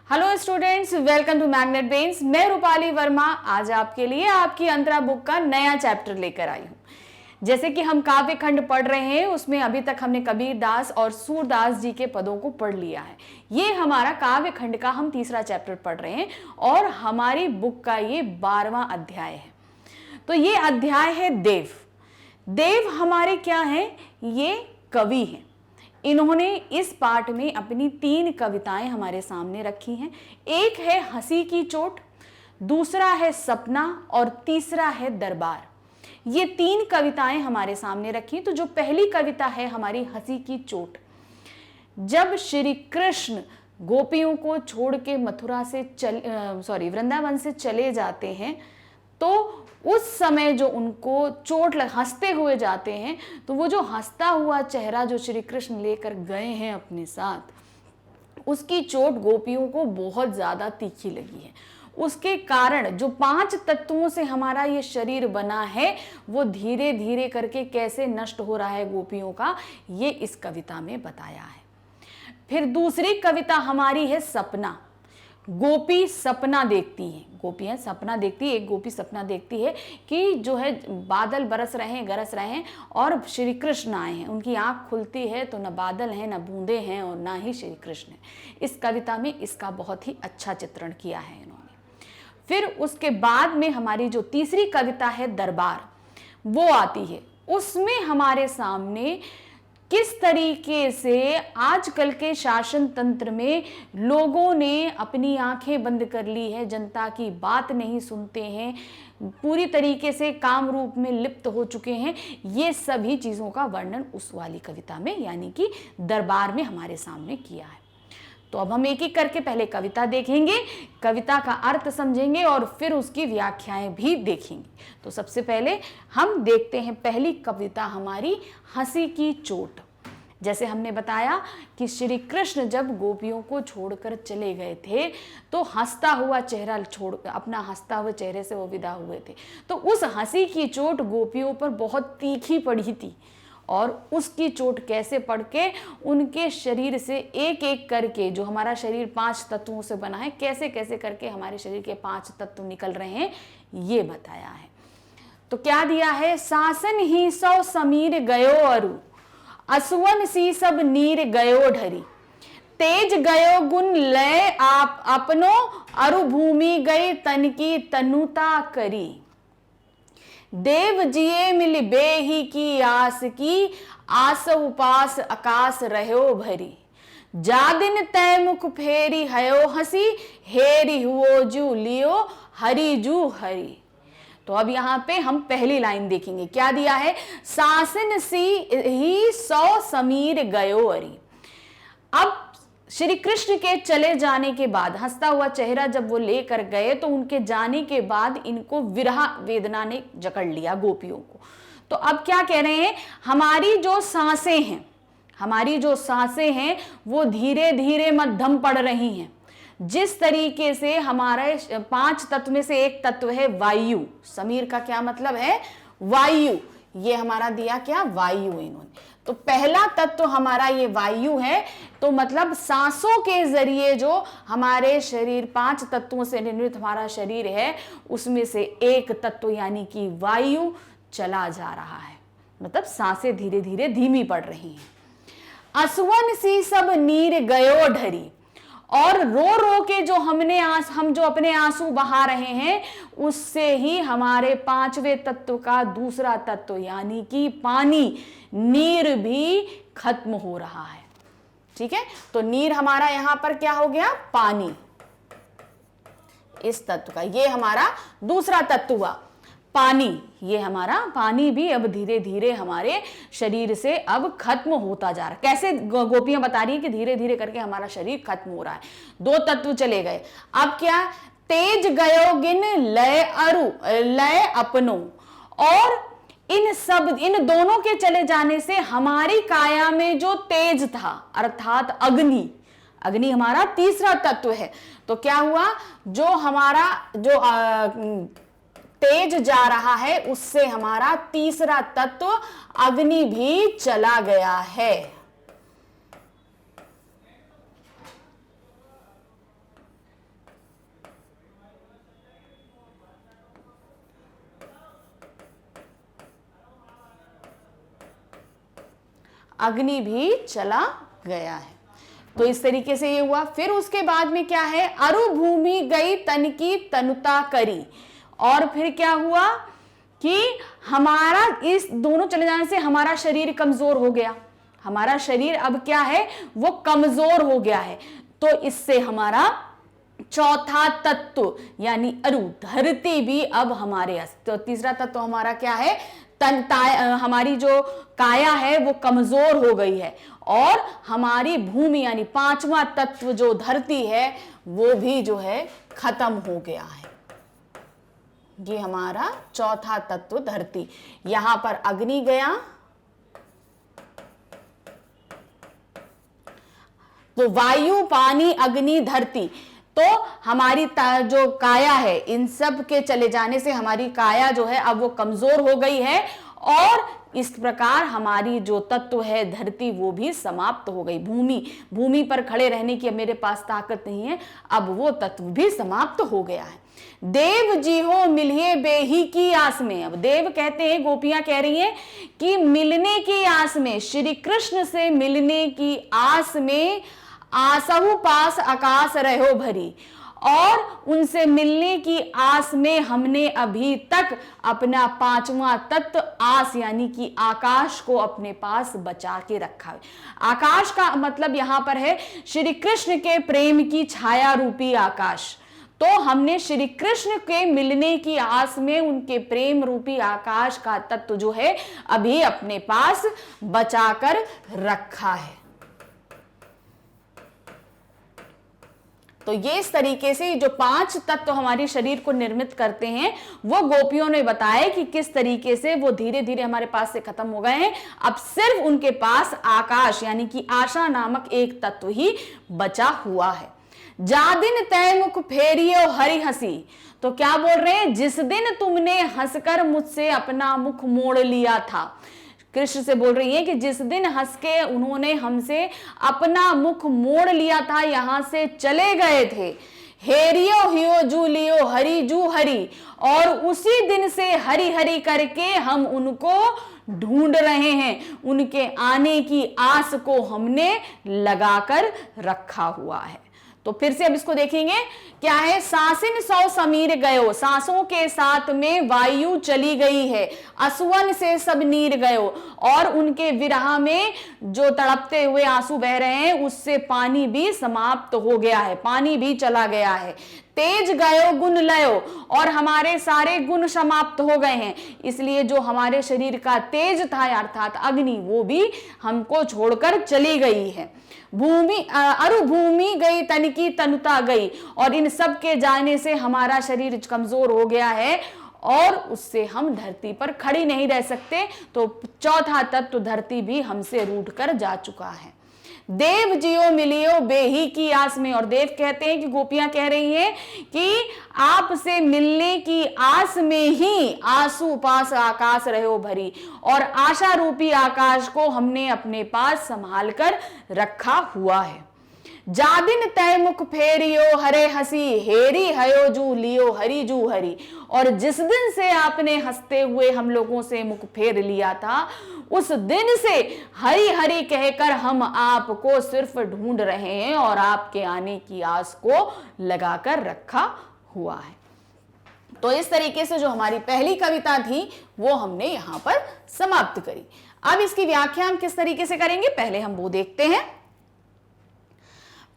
Hello students, welcome to magnet brains. मैं रूपाली वर्मा आज आपके लिए आपकी अंतरा बुक का नया चैप्टर लेकर आई हूँ। जैसे कि हम काव्य खंड पढ़ रहे हैं, उसमें अभी तक हमने कबीर दास और सूरदास जी के पदों को पढ़ लिया है। ये हमारा काव्य खंड का हम तीसरा चैप्टर पढ़ रहे हैं और हमारी बुक का ये 12वां अध्याय है। तो ये अध्याय है देव। देव हमारे क्या हैं? ये कवि हैं। इन्होंने इस पाठ में अपनी 3 कविताएं हमारे सामने रखी हैं। एक है हंसी की चोट, दूसरा है सपना और तीसरा है दरबार। ये 3 कविताएं हमारे सामने रखी। तो जो पहली कविता है हमारी हंसी की चोट, जब श्री कृष्ण गोपियों को छोड़ के मथुरा से वृंदावन से चले जाते हैं, तो उस समय जो उनको चोट हंसते हुए जाते हैं, तो वो जो हंसता हुआ चेहरा जो श्री कृष्ण लेकर गए हैं अपने साथ, उसकी चोट गोपियों को बहुत ज्यादा तीखी लगी है। उसके कारण जो 5 तत्वों से हमारा ये शरीर बना है, वो धीरे धीरे करके कैसे नष्ट हो रहा है गोपियों का, ये इस कविता में बताया है। फिर दूसरी कविता हमारी है सपना। गोपी सपना देखती है, गोपियां सपना देखती है। एक गोपी सपना देखती है कि जो है बादल बरस रहे हैं, गरज रहे हैं और श्री कृष्ण आए हैं। उनकी आंख खुलती है तो न बादल हैं, न बूंदे हैं और ना ही श्री कृष्ण है। इस कविता में इसका बहुत ही अच्छा चित्रण किया है इन्होंने। फिर उसके बाद में हमारी जो तीसरी कविता है दरबार, वो आती है। उसमें हमारे सामने किस तरीके से आजकल के शासन तंत्र में लोगों ने अपनी आंखें बंद कर ली है, जनता की बात नहीं सुनते हैं, पूरी तरीके से काम रूप में लिप्त हो चुके हैं। ये सभी चीज़ों का वर्णन उस वाली कविता में यानी कि दरबार में हमारे सामने किया है। तो अब हम एक एक करके पहले कविता देखेंगे, कविता का अर्थ समझेंगे और फिर उसकी व्याख्याएं भी देखेंगे। तो सबसे पहले हम देखते हैं पहली कविता हमारी हंसी की चोट। जैसे हमने बताया कि श्री कृष्ण जब गोपियों को छोड़कर चले गए थे, तो हंसता हुआ चेहरा छोड़ अपना हंसता हुए चेहरे से वो विदा हुए थे। तो उस हंसी की चोट गोपियों पर बहुत तीखी पड़ी थी और उसकी चोट कैसे पड़ के उनके शरीर से एक एक करके, जो हमारा शरीर 5 तत्वों से बना है, कैसे कैसे करके हमारे शरीर के 5 तत्व निकल रहे हैं, ये बताया है। तो क्या दिया है? सासन ही सौ समीर गयो अरु, असुवन सी सब नीर गयो ढरी, तेज गयो गुण लय आप अपनो, अरु भूमि गई तन की तनुता करी, देव जिये मिल बेही की आस की, आस उपास आकाश रहो भरी, जादिन तय मुख फेरी हयो हसी, हेरी हुओ जू लियो हरी जू हरी। तो अब यहाँ पे हम पहली लाइन देखेंगे, क्या दिया है? सासन सी ही सौ समीर गयो अरी। अब श्री कृष्ण के चले जाने के बाद, हंसता हुआ चेहरा जब वो लेकर गए, तो उनके जाने के बाद इनको विरह वेदना ने जकड़ लिया गोपियों को। तो अब क्या कह रहे हैं? हमारी जो सांसें हैं वो धीरे धीरे मध्यम पड़ रही हैं। जिस तरीके से हमारे 5 तत्व में से एक तत्व है वायु। समीर का क्या मतलब है? वायु। ये हमारा दिया क्या? वायु इन्होंने। तो पहला तत्व हमारा ये वायु है। तो मतलब सांसों के जरिए जो हमारे शरीर 5 तत्वों से निर्मित हमारा शरीर है, उसमें से एक तत्व यानी कि वायु चला जा रहा है। मतलब सांसें धीरे धीरे धीमी पड़ रही हैं। असुवन सी सब नीर गयो ढरी, और रो रो के जो हम जो अपने आंसू बहा रहे हैं, उससे ही हमारे 5वें तत्व का दूसरा तत्व यानी कि पानी, नीर भी खत्म हो रहा है। ठीक है, तो नीर हमारा यहां पर क्या हो गया? पानी। इस तत्व का ये हमारा दूसरा तत्व हुआ पानी। ये हमारा पानी भी अब धीरे धीरे हमारे शरीर से अब खत्म होता जा रहा है। कैसे? गोपियां बता रही है कि धीरे धीरे करके हमारा शरीर खत्म हो रहा है। 2 तत्व चले गए। अब क्या? तेज गयो गिन लय अरु लय अपनो, और इन दोनों के चले जाने से हमारी काया में जो तेज था, अर्थात अग्नि हमारा तीसरा तत्व है। तो क्या हुआ? जो हमारा तेज जा रहा है, उससे हमारा तीसरा तत्व अग्नि भी चला गया है। अग्नि भी चला गया है। तो इस तरीके से ये हुआ। फिर उसके बाद में क्या है, अरु भूमि गई तन की तनुता करी। और फिर क्या हुआ कि हमारा इस दोनों चले जाने से हमारा शरीर कमजोर हो गया। हमारा शरीर अब क्या है, वो कमजोर हो गया है। तो इससे हमारा चौथा तत्व यानी अरु धरती भी अब हमारे, तो तीसरा तत्व हमारा क्या है, हमारी जो काया है वो कमजोर हो गई है, और हमारी भूमि यानी पांचवा तत्व जो धरती है वो भी जो है खत्म हो गया है। ये हमारा चौथा तत्व धरती। यहां पर अग्नि गया, तो वायु, पानी, अग्नि, धरती, तो हमारी जो काया है, इन सब के चले जाने से हमारी काया जो है अब वो कमजोर हो गई है, और इस प्रकार हमारी जो तत्व है धरती वो भी समाप्त हो गई। भूमि पर खड़े रहने की अब मेरे पास ताकत नहीं है, अब वो तत्व भी समाप्त हो गया है। देव जी हो मिलिए बेही की आस में। अब देव कहते हैं, गोपियां कह रही हैं कि मिलने की आस में, श्री कृष्ण से मिलने की आस में आसहु पास आकाश रहो भरी, और उनसे मिलने की आस में हमने अभी तक अपना पांचवा तत्व आस यानी कि आकाश को अपने पास बचा के रखा है। आकाश का मतलब यहां पर है श्री कृष्ण के प्रेम की छाया रूपी आकाश। तो हमने श्री कृष्ण के मिलने की आस में उनके प्रेम रूपी आकाश का तत्व जो है अभी अपने पास बचाकर रखा है। तो ये इस तरीके से जो 5 तत्व हमारे शरीर को निर्मित करते हैं वो गोपियों ने बताया कि किस तरीके से वो धीरे धीरे हमारे पास से खत्म हो गए हैं। अब सिर्फ उनके पास आकाश यानी कि आशा नामक एक तत्व ही बचा हुआ है। जा दिन तय मुख फेरियो हरि हंसी। तो क्या बोल रहे हैं, जिस दिन तुमने हंसकर मुझसे अपना मुख मोड़ लिया था। कृष्ण से बोल रही है कि जिस दिन हंस के उन्होंने हमसे अपना मुख मोड़ लिया था, यहां से चले गए थे, हेरियो हियो जू लियो हरि जू हरि, और उसी दिन से हरि हरि करके हम उनको ढूंढ रहे हैं। उनके आने की आस को हमने लगाकर रखा हुआ है। तो फिर से अब इसको देखेंगे, क्या है, सांसिन सौ समीर गयो, सांसों के साथ में वायु चली गई है, असुवन से सब नीर गयो, और उनके विरह में जो तड़पते हुए आंसू बह रहे हैं उससे पानी भी समाप्त हो गया है, पानी भी चला गया है। तेज गयो गुण लयो, और हमारे सारे गुण समाप्त हो गए हैं, इसलिए जो हमारे शरीर का तेज था अर्थात अग्नि वो भी हमको छोड़कर चली गई है। अरु भूमि गई तन की तनुता गई, और इन सब के जाने से हमारा शरीर कमजोर हो गया है और उससे हम धरती पर खड़ी नहीं रह सकते। तो चौथा तत्व धरती भी हमसे रूठ कर जा चुका है। देव जियो मिलियो बेही की आस में, और देव कहते हैं कि गोपियां कह रही हैं कि आपसे मिलने की आस में ही आंसू पास आकाश रहो भरी, और आशा रूपी आकाश को हमने अपने पास संभाल कर रखा हुआ है। जादिन तय मुख फेरियो हरे हसी, हेरी हयो जू लियो हरी जू हरी, और जिस दिन से आपने हंसते हुए हम लोगों से मुख फेर लिया था उस दिन से हरी हरी कहकर हम आपको सिर्फ ढूंढ रहे हैं और आपके आने की आस को लगाकर रखा हुआ है। तो इस तरीके से जो हमारी पहली कविता थी वो हमने यहां पर समाप्त करी। अब इसकी व्याख्या हम किस तरीके से करेंगे, पहले हम वो देखते हैं।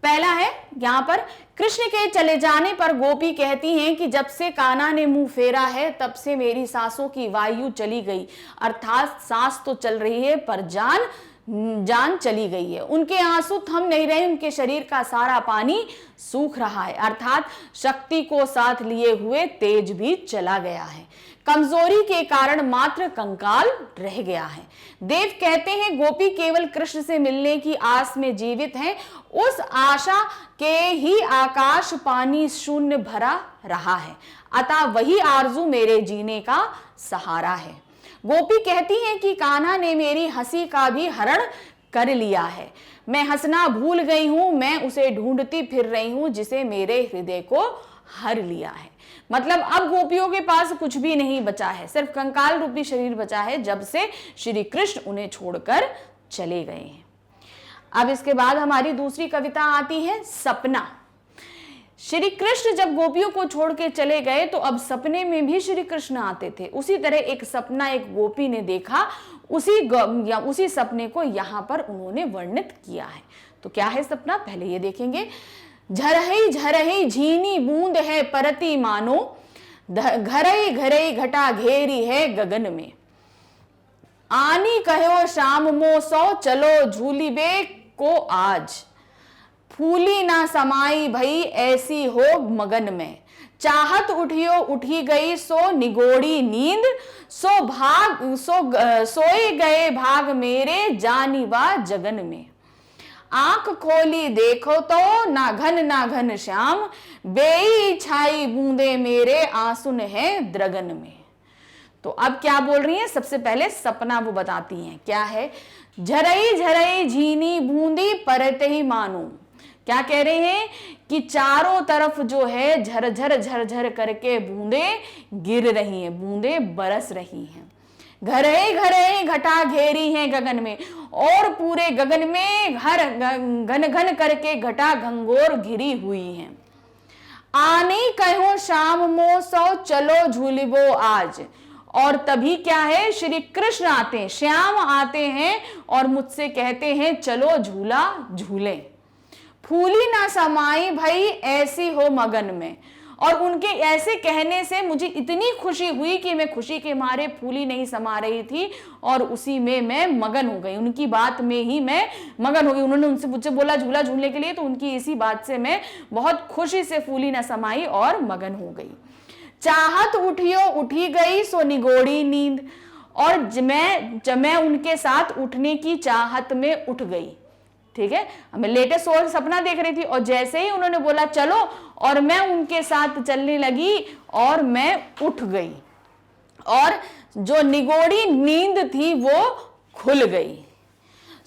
पहला है यहां पर, कृष्ण के चले जाने पर गोपी कहती हैं कि जब से कान्हा ने मुंह फेरा है तब से मेरी सांसों की वायु चली गई, अर्थात सांस तो चल रही है पर जान चली गई है। उनके आंसू थम नहीं रहे, उनके शरीर का सारा पानी सूख रहा है, अर्थात शक्ति को साथ लिए हुए तेज भी चला गया है। कमजोरी के कारण मात्र कंकाल रह गया है। देव कहते हैं गोपी केवल कृष्ण से मिलने की आस में जीवित हैं, उस आशा के ही आकाश पानी शून्य भरा रहा है, अतः वही आरजू मेरे जीने का सहारा है। गोपी कहती हैं कि कान्हा ने मेरी हंसी का भी हरण कर लिया है, मैं हंसना भूल गई हूं, मैं उसे ढूंढती फिर रही हूं जिसे मेरे हृदय को हर लिया है। मतलब अब गोपियों के पास कुछ भी नहीं बचा है, सिर्फ कंकाल रूपी शरीर बचा है जब से श्री कृष्ण उन्हें छोड़कर चले गए हैं। अब इसके बाद हमारी दूसरी कविता आती है सपना। श्री कृष्ण जब गोपियों को छोड़ के चले गए तो अब सपने में भी श्री कृष्ण आते थे। उसी तरह एक सपना एक गोपी ने देखा, उसी सपने को यहाँ पर उन्होंने वर्णित किया है। तो क्या है सपना, पहले ये देखेंगे। झरही झरही झीनी बूंद है परती मानो, घरई घरई घटा घेरी है गगन में। आनी कहो शाम मो सो चलो झूली बे को आज, फूली ना समाई भई ऐसी हो मगन में। चाहत उठियो उठी गई सो निगोड़ी नींद, सोए गए भाग मेरे जानिवा जगन में। आंख खोली देखो तो ना घन श्याम, बेई छाई बूंदे मेरे आंसुन है द्रगन में। तो अब क्या बोल रही हैं, सबसे पहले सपना वो बताती हैं। क्या है, झरई झरई झीनी बूंदी परते ही मानो। क्या कह रहे हैं कि चारों तरफ जो है झरझर झरझर करके बूंदे गिर रही हैं, बूंदे बरस रही हैं। घरे घरे घटा घेरी हैं गगन में, और पूरे गगन में घन घन करके घटा घंघोर घिरी हुई हैं। आने कहो शाम मो सो चलो झूलिबो आज। और तभी क्या है, श्री कृष्ण आते हैं, श्याम आते हैं और मुझसे कहते हैं चलो झूला झूले। फूली ना समाई भाई ऐसी हो मगन में। और उनके ऐसे कहने से मुझे इतनी खुशी हुई कि मैं खुशी के मारे फूली नहीं समा रही थी और उसी में मैं मगन हो गई, उनकी बात में ही मैं मगन हो गई। उन्होंने उनसे मुझसे बोला झूला झूलने के लिए, तो उनकी इसी बात से मैं बहुत खुशी से फूली ना समाई और मगन हो गई। चाहत उठियो उठी गई सो निगोड़ी नींद। और जब मैं उनके साथ उठने की चाहत में उठ गई, ठीक है, मैं लेटे सो सपना देख रही थी और जैसे ही उन्होंने बोला चलो, और मैं उनके साथ चलने लगी और मैं उठ गई और जो निगोड़ी नींद थी वो खुल गई।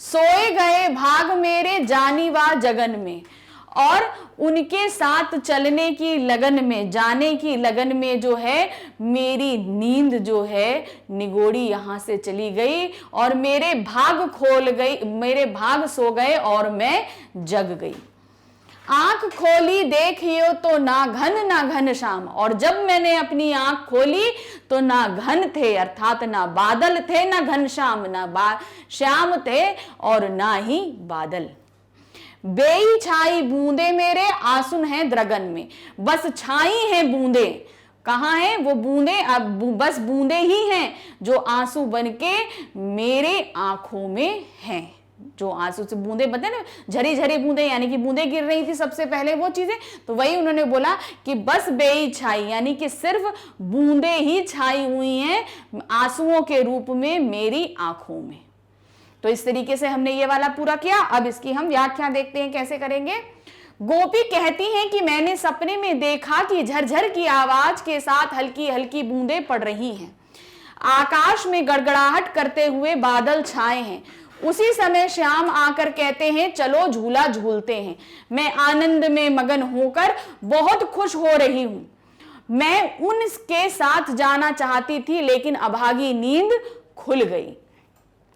सोए गए भाग मेरे जानिवा जगन में। और उनके साथ चलने की लगन में, जाने की लगन में जो है मेरी नींद जो है निगोड़ी यहां से चली गई और मेरे भाग खोल गई, मेरे भाग सो गए और मैं जग गई। आंख खोली देखियो तो ना घन श्याम। और जब मैंने अपनी आंख खोली तो ना घन थे, अर्थात ना बादल थे, ना घन श्याम, ना श्याम थे और ना ही बादल। बेई छाई बूंदे मेरे आंसुन हैं द्रगन में। बस छाई हैं बूंदे, कहाँ हैं वो बूंदे, अब बस बूंदे ही हैं जो आंसू बनके मेरे आंखों में हैं। जो आंसू से बूंदे बनते ना, झरी झरी बूंदे, यानी कि बूंदे गिर रही थी सबसे पहले वो चीजें, तो वही उन्होंने बोला कि बस बेई छाई, यानी कि सिर्फ बूंदे ही छाई हुई हैं आंसुओं के रूप में मेरी आंखों में। तो इस तरीके से हमने ये वाला पूरा किया। अब इसकी हम व्याख्या देखते हैं कैसे करेंगे। गोपी कहती हैं कि मैंने सपने में देखा कि झरझर की आवाज के साथ हल्की हल्की बूंदें पड़ रही हैं। आकाश में गड़गड़ाहट करते हुए बादल छाए हैं। उसी समय श्याम आकर कहते हैं चलो झूला झूलते हैं। मैं आनंद में मगन होकर बहुत खुश हो रही हूं। मैं उनके साथ जाना चाहती थी लेकिन अभागी नींद खुल गई।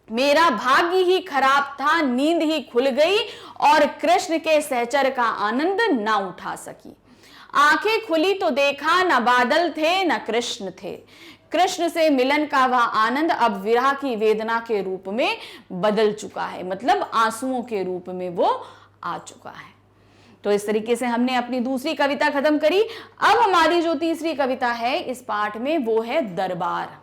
मेरा भाग्य ही खराब था, नींद ही खुल गई और कृष्ण के सहचर का आनंद ना उठा सकी। आंखें खुली तो देखा न बादल थे न कृष्ण थे। कृष्ण से मिलन का वह आनंद अब विरह की वेदना के रूप में बदल चुका है, मतलब आंसुओं के रूप में वो आ चुका है। तो इस तरीके से हमने अपनी दूसरी कविता खत्म करी। अब हमारी जो तीसरी कविता है इस पाठ में वो है दरबार।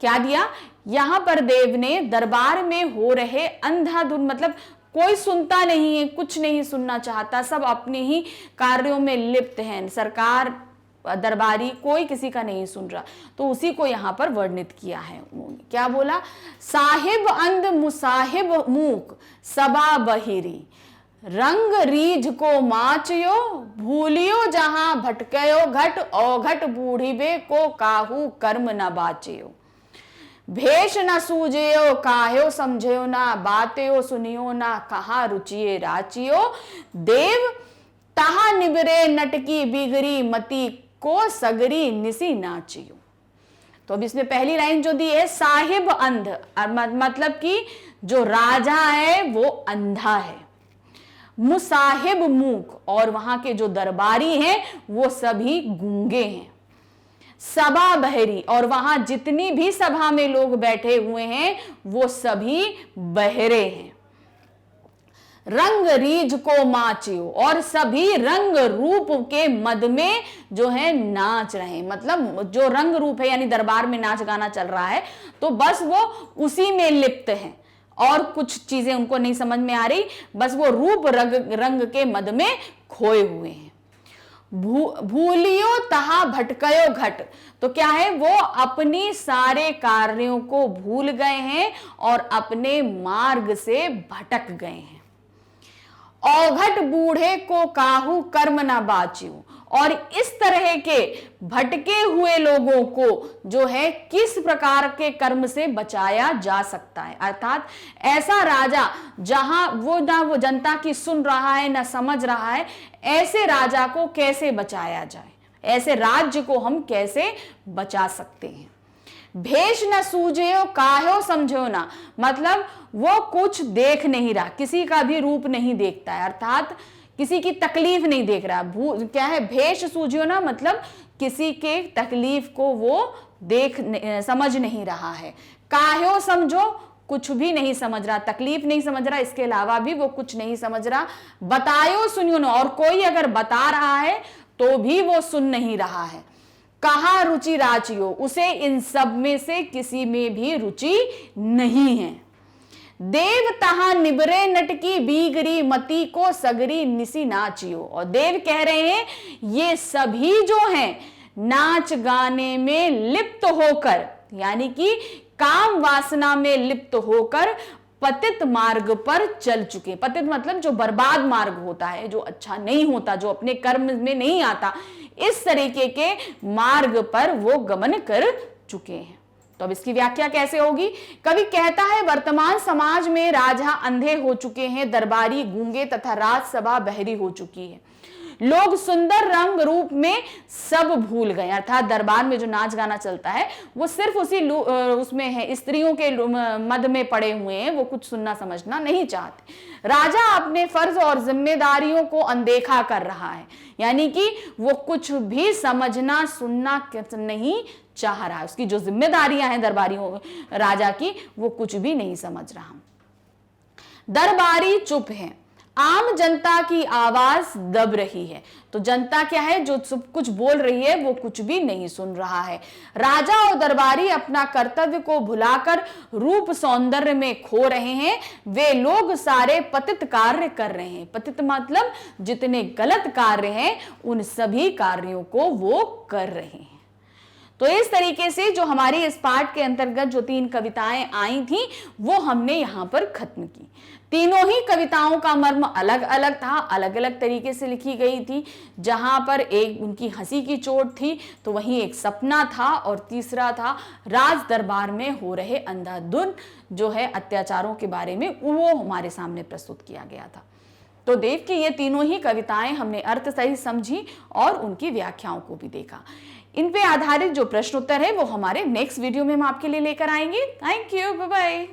क्या दिया, यहां पर देव ने दरबार में हो रहे अंधाधुंध, मतलब कोई सुनता नहीं है, कुछ नहीं सुनना चाहता, सब अपने ही कार्यों में लिप्त हैं, सरकार दरबारी कोई किसी का नहीं सुन रहा, तो उसी को यहां पर वर्णित किया है उन्होंने। क्या बोला, साहिब अंध मुसाहिब मूक सबा बहिरी, रंग रीझ को माचयो भूलियो जहां भटकयो घट औघट बूढ़ीबे को काहू कर्म न बाचयो। भेष न सूझयो काह्यो समझयो ना, बात्यो सुनियो ना कहा रुचिये राचियो। देव तहा निबरे नटकी बिगरी मती को सगरी निसी नाचियो। तो अब इसमें पहली लाइन जो दी है, साहिब अंध, मतलब कि जो राजा है वो अंधा है, मुसाहिब मूक, और वहां के जो दरबारी हैं वो सभी गूंगे हैं, सभा बहरी, और वहां जितनी भी सभा में लोग बैठे हुए हैं वो सभी बहरे हैं, रंग रीझ को माचियो, और सभी रंग रूप के मद में जो है नाच रहे हैं। मतलब जो रंग रूप है यानी दरबार में नाच गाना चल रहा है तो बस वो उसी में लिप्त हैं और कुछ चीजें उनको नहीं समझ में आ रही, बस वो रूप रंग के मद में खोए हुए हैं। भूलियो तहा भटकयो घट, तो क्या है, वो अपनी सारे कार्यों को भूल गए हैं और अपने मार्ग से भटक गए हैं। औघट बूढ़े को काहू कर्म ना बाचियो, और इस तरह के भटके हुए लोगों को जो है किस प्रकार के कर्म से बचाया जा सकता है। अर्थात ऐसा राजा जहां वो ना वो जनता की सुन रहा है ना समझ रहा है, ऐसे राजा को कैसे बचाया जाए, ऐसे राज्य को हम कैसे बचा सकते हैं। भेष न सूझो काह्यो समझो ना, मतलब वो कुछ देख नहीं रहा, किसी का भी रूप नहीं देखता है, अर्थात किसी की तकलीफ नहीं देख रहा। क्या है, भेष सूझो ना, मतलब किसी के तकलीफ को वो समझ नहीं रहा है। काह्यो समझो, कुछ भी नहीं समझ रहा, तकलीफ नहीं समझ रहा, इसके अलावा भी वो कुछ नहीं समझ रहा। बतायो सुनियो ना, और कोई अगर बता रहा है तो भी वो सुन नहीं रहा है। कहा रुचि राचियो, उसे इन सब में से किसी में भी रुचि नहीं है। देव तहा निबरे नटकी बीगरी मती को सगरी निसी नाचियो, और देव कह रहे हैं ये सभी जो हैं नाच गाने में लिप्त होकर, यानी कि काम वासना में लिप्त होकर पतित मार्ग पर चल चुके। पतित मतलब जो बर्बाद मार्ग होता है, जो अच्छा नहीं होता, जो अपने कर्म में नहीं आता, इस तरीके के मार्ग पर वो गमन कर चुके हैं। तो अब इसकी व्याख्या कैसे होगी? कवि कहता है वर्तमान समाज में राजा अंधे हो चुके हैं, दरबारी गूंगे तथा राजसभा बहरी हो चुकी है। लोग सुंदर रंग रूप में सब भूल गए, अर्थात दरबार में जो नाच गाना चलता है वो सिर्फ उसमें है, स्त्रियों के मद में पड़े हुए हैं, वो कुछ सुनना समझना नहीं चाहते। राजा अपने फर्ज और जिम्मेदारियों को अनदेखा कर रहा है, यानी कि वो कुछ भी समझना सुनना नहीं चाह रहा है। उसकी जो जिम्मेदारियां हैं दरबारियों राजा की, वो कुछ भी नहीं समझ रहा। दरबारी चुप है, आम जनता की आवाज दब रही है। तो जनता क्या है, जो सब कुछ बोल रही है वो कुछ भी नहीं सुन रहा है। राजा और दरबारी अपना कर्तव्य को भुलाकर रूप सौंदर्य में खो रहे हैं। वे लोग सारे पतित कार्य कर रहे हैं। पतित मतलब जितने गलत कार्य हैं उन सभी कार्यों को वो कर रहे हैं। तो इस तरीके से जो हमारी इस पाठ के अंतर्गत जो 3 कविताएं आई थी वो हमने यहाँ पर खत्म की। तीनों ही कविताओं का मर्म अलग अलग था, अलग अलग तरीके से लिखी गई थी। जहाँ पर एक उनकी हंसी की चोट थी तो वहीं एक सपना था, और तीसरा था राज दरबार में हो रहे अंधाधुंध जो है अत्याचारों के बारे में, वो हमारे सामने प्रस्तुत किया गया था। तो देव की ये तीनों ही कविताएं हमने अर्थ सही समझी और उनकी व्याख्याओं को भी देखा। इन पे आधारित जो प्रश्न उत्तर है वो हमारे नेक्स्ट वीडियो में हम आपके लिए लेकर आएंगे। Thank you, bye bye.